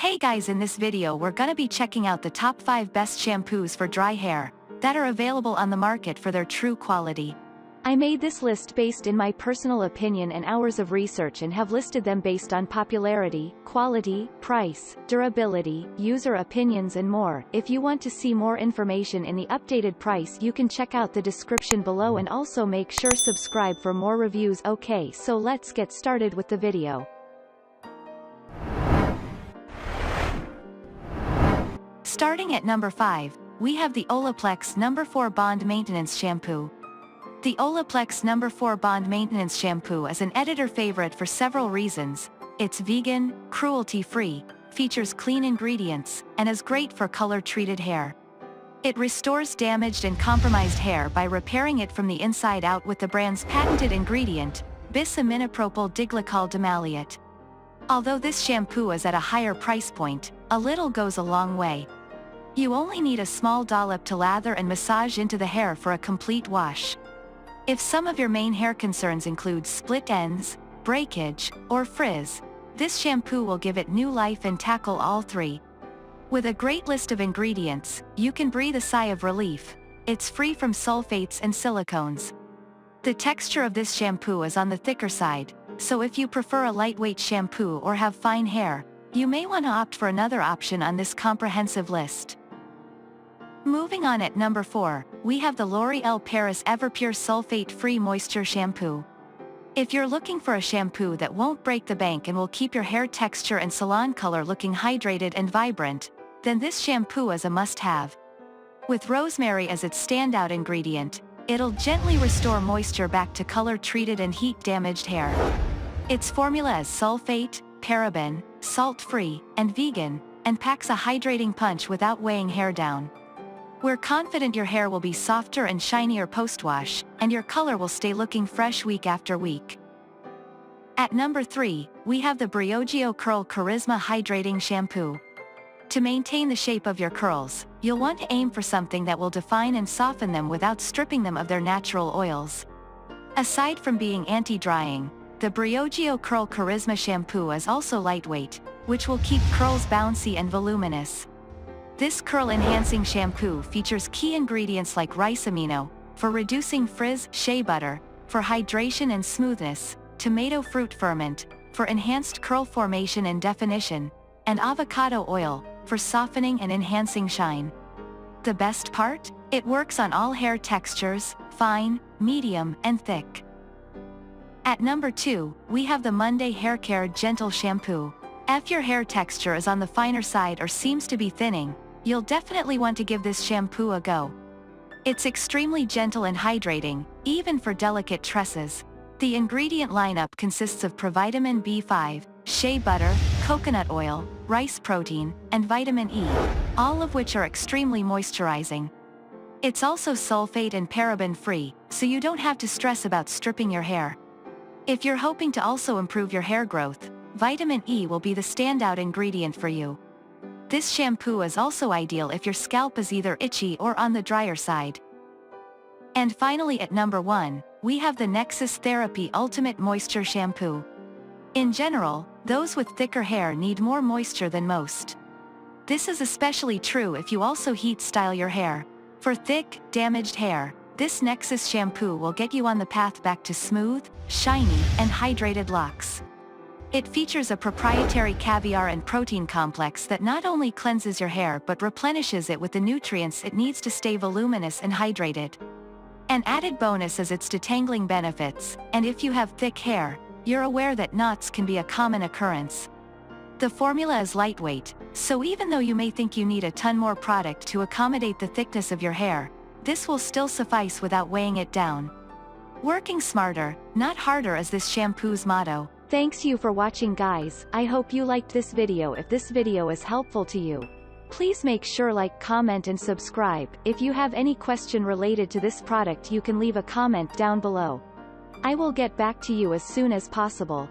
Hey guys, in this video we're gonna be checking out the top 5 best shampoos for dry hair that are available on the market for their true quality. I made this list based in my personal opinion and hours of research and have listed them based on popularity, quality, price, durability, user opinions and more. If you want to see more information in the updated price, you can check out the description below and also make sure subscribe for more reviews. Okay, so let's get started with the video. Starting at number 5, we have the Olaplex No. 4 Bond Maintenance Shampoo. The Olaplex No. 4 Bond Maintenance Shampoo is an editor favorite for several reasons. It's vegan, cruelty-free, features clean ingredients, and is great for color-treated hair. It restores damaged and compromised hair by repairing it from the inside out with the brand's patented ingredient, bis-aminopropyl diglycol dimaleate. Although this shampoo is at a higher price point, a little goes a long way. You only need a small dollop to lather and massage into the hair for a complete wash. If some of your main hair concerns include split ends, breakage, or frizz, this shampoo will give it new life and tackle all three. With a great list of ingredients, you can breathe a sigh of relief. It's free from sulfates and silicones. The texture of this shampoo is on the thicker side, so if you prefer a lightweight shampoo or have fine hair, you may want to opt for another option on this comprehensive list. Moving on, at number 4, we have the L'Oréal Paris EverPure Sulfate-Free Moisture Shampoo. If you're looking for a shampoo that won't break the bank and will keep your hair texture and salon color looking hydrated and vibrant, then this shampoo is a must-have. With rosemary as its standout ingredient, it'll gently restore moisture back to color-treated and heat-damaged hair. Its formula is sulfate, paraben, salt-free, and vegan, and packs a hydrating punch without weighing hair down. We're confident your hair will be softer and shinier post-wash, and your color will stay looking fresh week after week. At number 3, we have the Briogeo Curl Charisma Hydrating Shampoo. To maintain the shape of your curls, you'll want to aim for something that will define and soften them without stripping them of their natural oils. Aside from being anti-drying, the Briogeo Curl Charisma Shampoo is also lightweight, which will keep curls bouncy and voluminous. This curl-enhancing shampoo features key ingredients like rice amino, for reducing frizz, shea butter, for hydration and smoothness, tomato fruit ferment, for enhanced curl formation and definition, and avocado oil, for softening and enhancing shine. The best part? It works on all hair textures, fine, medium, and thick. At number 2, we have the Monday HAIRCARE Gentle Shampoo. If your hair texture is on the finer side or seems to be thinning, you'll definitely want to give this shampoo a go. It's extremely gentle and hydrating, even for delicate tresses. The ingredient lineup consists of provitamin B5, shea butter, coconut oil, rice protein, and vitamin E, all of which are extremely moisturizing. It's also sulfate and paraben free, so you don't have to stress about stripping your hair. If you're hoping to also improve your hair growth, vitamin E will be the standout ingredient for you. This shampoo is also ideal if your scalp is either itchy or on the drier side. And finally, at number 1, we have the Nexxus Therappe Ultimate Moisture Shampoo. In general, those with thicker hair need more moisture than most. This is especially true if you also heat style your hair. For thick, damaged hair, this Nexxus shampoo will get you on the path back to smooth, shiny, and hydrated locks. It features a proprietary caviar and protein complex that not only cleanses your hair but replenishes it with the nutrients it needs to stay voluminous and hydrated. An added bonus is its detangling benefits, and if you have thick hair, you're aware that knots can be a common occurrence. The formula is lightweight, so even though you may think you need a ton more product to accommodate the thickness of your hair, this will still suffice without weighing it down. Working smarter, not harder is this shampoo's motto. Thanks you for watching, guys. I hope you liked this video. If this video is helpful to you, please make sure like, comment and subscribe. If you have any question related to this product, you can leave a comment down below. I will get back to you as soon as possible.